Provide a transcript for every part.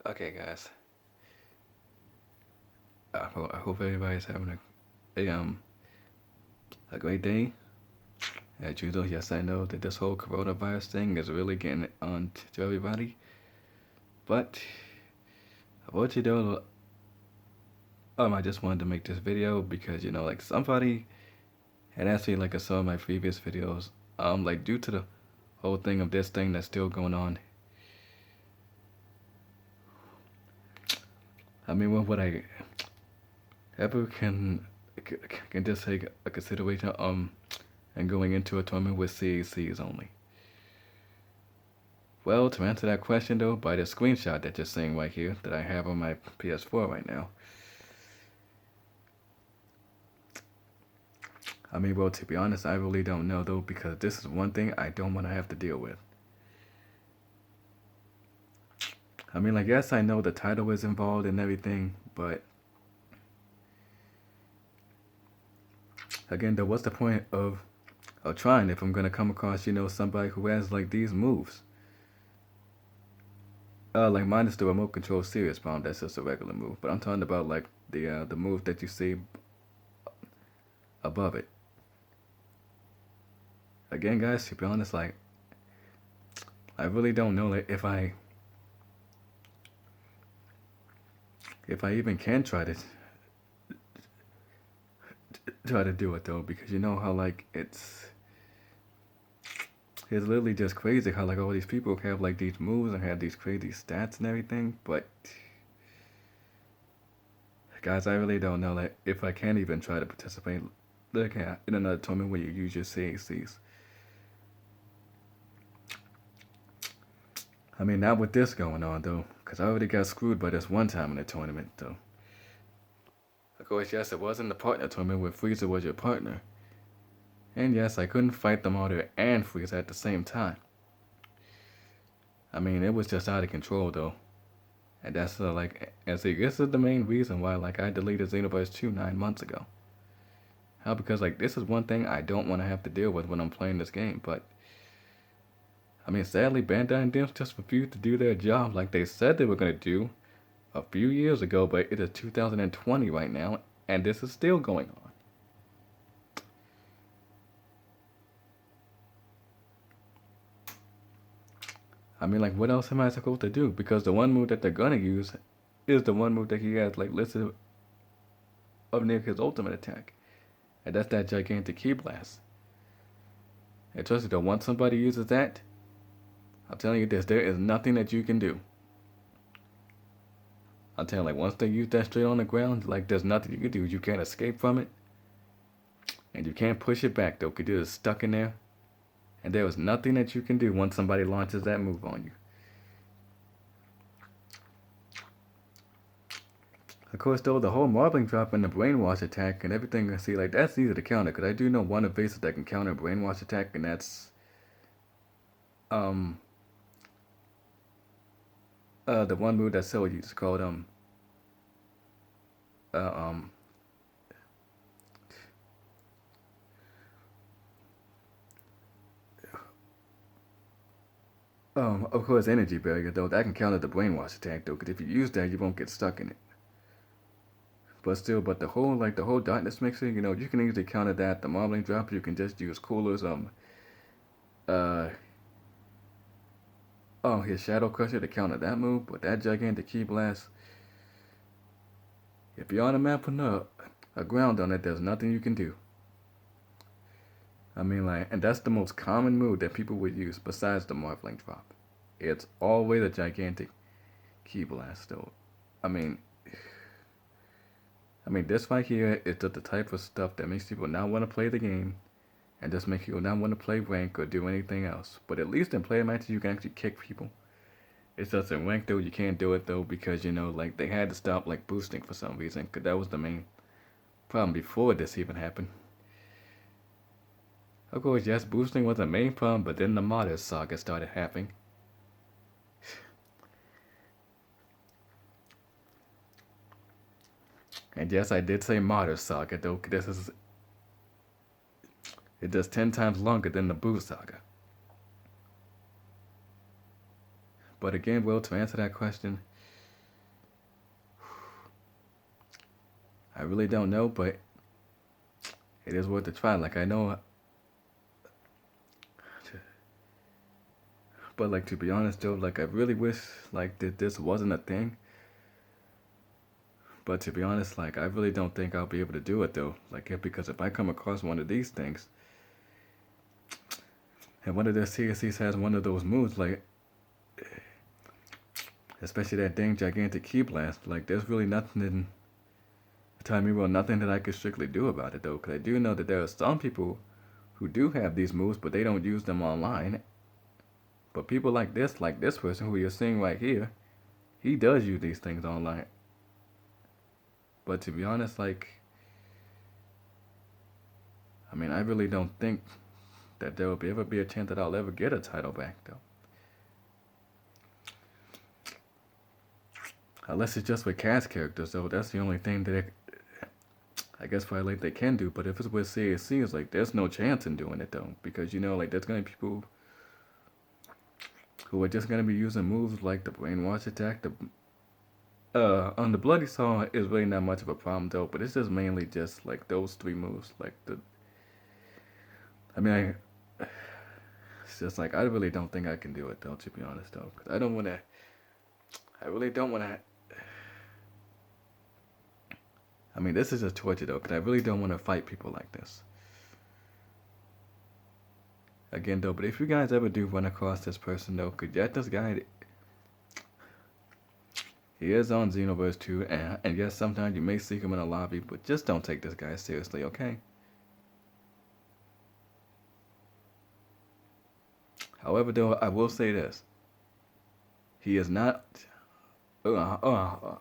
Okay, guys. I hope everybody's having a great day. As usual, yes, I know that this whole coronavirus thing is really getting on to everybody. But I want you to know, I just wanted to make this video because like somebody had asked me like I saw in my previous videos, like due to the whole thing of this thing that's still going on. I mean, what would I ever can just take a consideration and going into a tournament with CACs only? Well, to answer that question though, by the screenshot that you're seeing right here that I have on my PS4 right now. I mean, well, to be honest, I really don't know though, because this is one thing I don't want to have to deal with. I mean, like, yes, I know the title is involved and everything, but again, though, what's the point of trying if I'm gonna come across, somebody who has like these moves? Like mine is the remote control serious bomb. That's just a regular move, but I'm talking about like the move that you see above it. Again, guys, to be honest, like I really don't know like, if I even can try to do it though, because you know how like it's literally just crazy how like all these people have like these moves and have these crazy stats and everything, but guys, I really don't know like if I can even try to participate like in another tournament where you use your CACs. I mean, not with this going on though, because I already got screwed by this one time in the tournament though. Of course, yes, it wasn't the partner tournament where Frieza was your partner. And yes, I couldn't fight the Martyr and Frieza at the same time. I mean, it was just out of control though. And that's and see, this is the main reason why like I deleted xenoverse2 9 months ago. How? Because like this is one thing I don't want to have to deal with when I'm playing this game, but I mean, sadly, Bandai and Dimps just refused to do their job like they said they were going to do a few years ago, but it is 2020 right now, and this is still going on. I mean, like, what else am I supposed to do? Because the one move that they're gonna use is the one move that he has, like, listed up near his ultimate attack. And that's that gigantic Ki Blast. And trust me, though, once somebody uses that, I'm telling you this, there is nothing that you can do. I'm telling you, like, once they use that straight on the ground, like, there's nothing you can do. You can't escape from it. And you can't push it back, though, because you're just stuck in there. And there is nothing that you can do once somebody launches that move on you. Of course, though, the whole marbling drop and the brainwash attack and everything, see, like, that's easy to counter, because I do know one evasive that can counter a brainwash attack, and that's, the one move that Cell uses called, uh, um, of course, Energy Barrier, though, that can counter the brainwash attack, though, because if you use that, you won't get stuck in it. But still, the whole darkness mixer, you can easily counter that. The marbling drop, you can just use Cooler's, uh, his Shadow Crusher to counter that move, but that gigantic Ki Blast, if you're on a map with a ground on it, there's nothing you can do. I mean, like, and that's the most common move that people would use besides the marbling drop. It's always a gigantic Ki Blast, though. I mean, this right here is just the type of stuff that makes people not want to play the game and just makes people not want to play rank or do anything else. But at least in player matches, you can actually kick people. It's just in rank, though, you can't do it, though, because, like, they had to stop, like, boosting for some reason, because that was the main problem before this even happened. Of course, yes, boosting was the main problem, but then the Martyr saga started happening. And yes, I did say Martyr saga, though, it's just 10 times longer than the Boo saga. But again, Will, to answer that question, really don't know, but it is worth a try. Like I know, but like to be honest though, like I really wish like that this wasn't a thing. But to be honest, like I really don't think I'll be able to do it though. Like because if I come across one of these things, and one of their CSCs has one of those moves, like especially that dang gigantic key blast, like there's really nothing in tell me well nothing that I could strictly do about it though, because I do know that there are some people who do have these moves, but they don't use them online. But people like this person who you're seeing right here, he does use these things online. But to be honest, like, I mean, I really don't think that there will ever be a chance that I'll ever get a title back, though. Unless it's just with cast characters, though. That's the only thing that I guess probably like they can do. But if it's with CSC, it's like there's no chance in doing it, though. Because, you know, like, there's going to be people who are just going to be using moves like the brainwash attack, on the bloody saw is really not much of a problem though, but it's just mainly just like those three moves. Like it's just like I really don't think I can do it though, to be honest though, because I really don't want to. I mean, this is a torture though, because I really don't want to fight people like this. Again though, but if you guys ever do run across this person though, because yet this guy, he is on Xenoverse2, and yes, sometimes you may see him in a lobby, but just don't take this guy seriously, okay? However, though, I will say this. He is not... Well,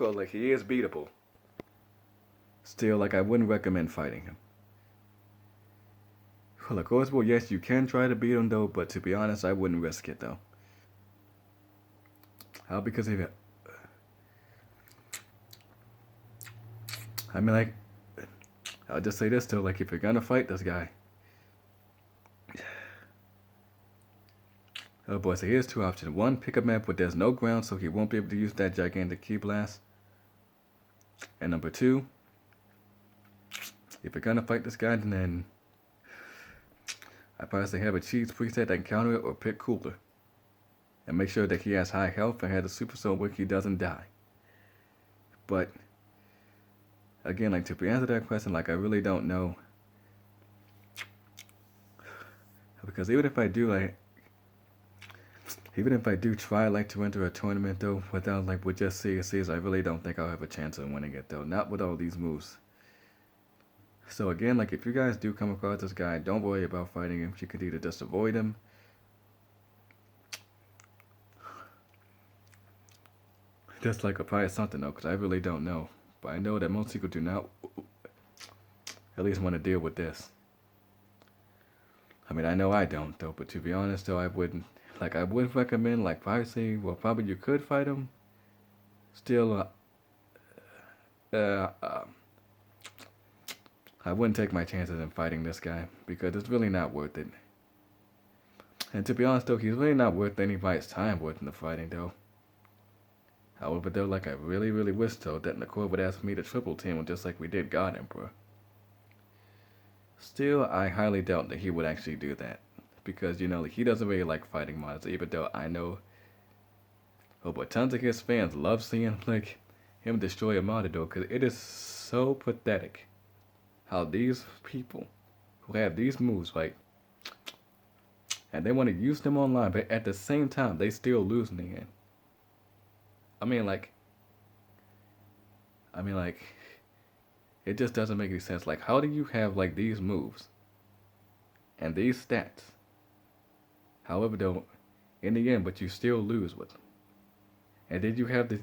like, he is beatable. Still, like, I wouldn't recommend fighting him. Well, of course, well, yes, you can try to beat him, though, but to be honest, I wouldn't risk it, though. How? Because if I mean, like, I'll just say this, though, like, if you're gonna fight this guy... Oh boy, so here's two options. One, pick a map where there's no ground, so he won't be able to use that gigantic key blast. And number two, if you're gonna fight this guy, then I probably say have a cheese preset that can counter it, or pick cooler. And make sure that he has high health and has a super soul where he doesn't die. But again, like to answer that question, like I really don't know. Because even if I do try like to enter a tournament though, without like with just CSCs, I really don't think I'll have a chance of winning it though. Not with all these moves. So again, like if you guys do come across this guy, don't worry about fighting him. You could either just avoid him. Just like apply something though, because I really don't know. But I know that most people do not at least want to deal with this. I mean, I know I don't though, but to be honest though, I wouldn't recommend like probably you could fight him. Still, I wouldn't take my chances in fighting this guy because it's really not worth it. And to be honest though, he's really not worth anybody's time worth in the fighting though. However though, like I really, really wish though that Nicole would ask me to triple team him just like we did God Emperor. Still, I highly doubt that he would actually do that. Because, you know, like, he doesn't really like fighting monsters, even though I know... Oh, but tons of his fans love seeing, like, him destroy a monster, though, because it is so pathetic how these people who have these moves, like, and they want to use them online, but at the same time, they still lose in the end. I mean, like, it just doesn't make any sense. Like, how do you have, like, these moves and these stats? However, though, in the end, but you still lose with them. And then you have the...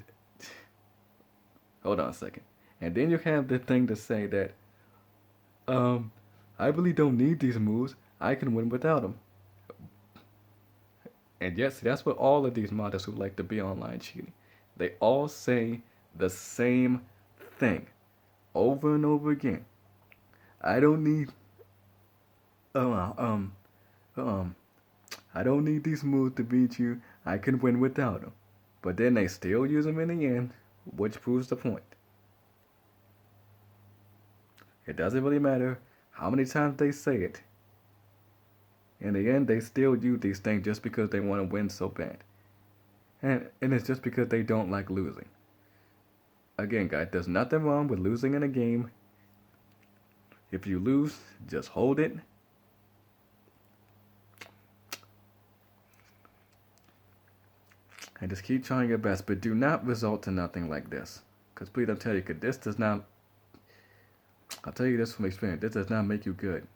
Hold on a second. And then you have the thing to say that, I really don't need these moves. I can win without them. And yes, that's what all of these modders who like to be online cheating. They all say the same thing over and over again. I don't need... I don't need these moves to beat you. I can win without them. but then they still use them in the end, which proves the point. It doesn't really matter how many times they say it. In the end, they still use these things just because they want to win so bad. And it's just because they don't like losing. Again, guys, there's nothing wrong with losing in a game. If you lose, just hold it. And just keep trying your best, but do not result to nothing like this. Because please, I'll tell you, because this does not, I'll tell you this from experience, this does not make you good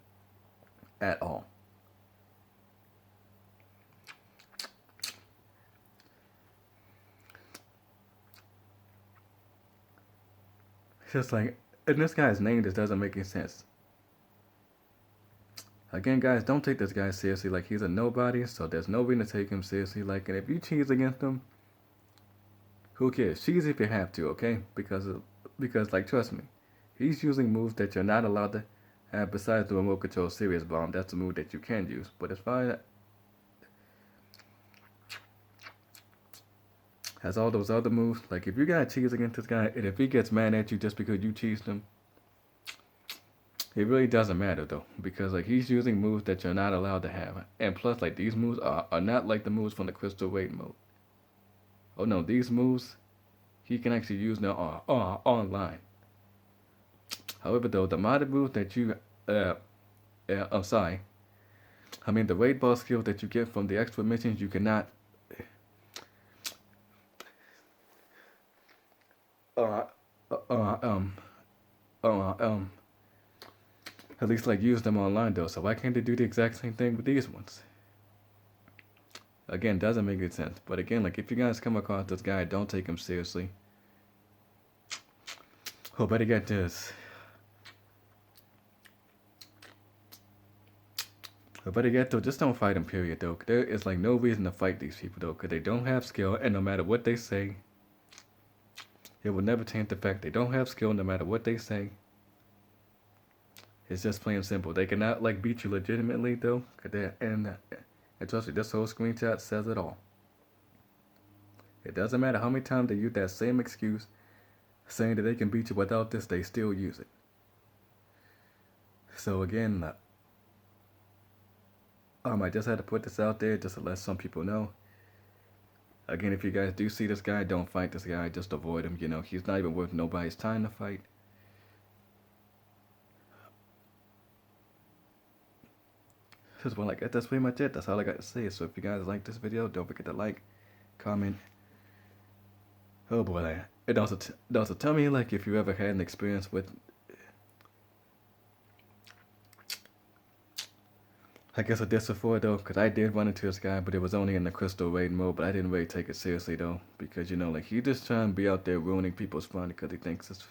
at all. It's just like, and this guy's name just doesn't make any sense. Again, guys, don't take this guy seriously. Like, he's a nobody, so there's no reason to take him seriously. Like, and if you cheese against him, who cares? Cheese if you have to, okay? Because like, trust me, he's using moves that you're not allowed to have besides the remote control serious bomb. That's the move that you can use. But as far as all those other moves, like, if you got cheese against this guy, and if he gets mad at you just because you cheesed him, it really doesn't matter though, because like he's using moves that you're not allowed to have, and plus like these moves are not like the moves from the Crystal Raid mode. Oh no, these moves he can actually use now online. However though, the modded moves that you I'm sorry, I mean the raid boss skills that you get from the extra missions, you cannot at least like use them online though. So why can't they do the exact same thing with these ones? Again, doesn't make any sense. But again, like if you guys come across this guy, don't take him seriously. Oh, better get this. But better yet though, just don't fight them, period though. There is like no reason to fight these people though, because they don't have skill, and no matter what they say, it will never change the fact they don't have skill no matter what they say. It's just plain simple. They cannot like beat you legitimately though, and trust me, this whole screenshot says it all. It doesn't matter how many times they use that same excuse, saying that they can beat you without this, they still use it. So again, I just had to put this out there just to let some people know. Again, if you guys do see this guy, don't fight this guy. Just avoid him. You know, he's not even worth nobody's time to fight. Well, like that's pretty much it. That's all I got to say. So if you guys like this video, don't forget to like, comment. Oh boy, and also tell me like if you ever had an experience with, I guess with this before though, because I did run into this guy, but it was only in the Crystal Raid mode. But I didn't really take it seriously though, because you know, like he just trying to be out there ruining people's fun because he thinks it's.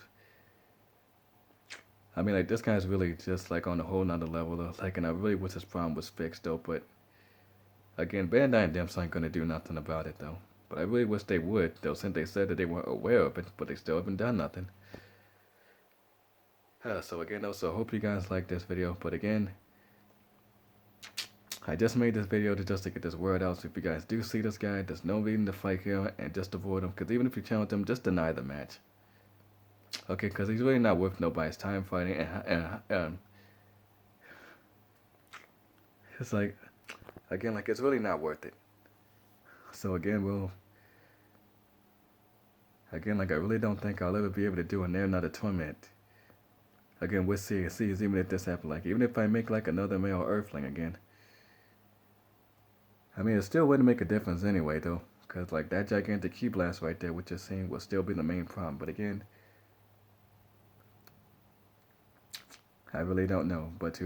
I mean, like, this guy's really just, like, on a whole nother level, though. Like, and I really wish his problem was fixed, though. But, again, Bandai and Demps ain't gonna do nothing about it, though. But I really wish they would, though, since they said that they weren't aware of it. But they still haven't done nothing. So, again, though, so I hope you guys like this video. But, again, I just made this video to get this word out. So if you guys do see this guy, there's no reason to fight here and just avoid him. Because even if you challenge him, just deny the match. Okay, because he's really not worth nobody's time fighting, and it's like, again, like it's really not worth it. So again, like I really don't think I'll ever be able to do another tournament. Again, with CSCs, even if this happened, like even if I make like another male Earthling again. I mean, it still wouldn't make a difference anyway, though, because like that gigantic key blast right there, which you're seeing, will still be the main problem. But again, I really don't know, but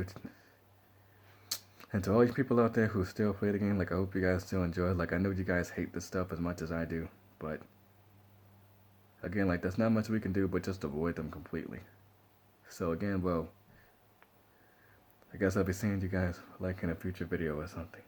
and to all you people out there who still play the game, like I hope you guys still enjoy it. Like I know you guys hate this stuff as much as I do, but again, like there's not much we can do but just avoid them completely. So again, well, I guess I'll be seeing you guys like in a future video or something.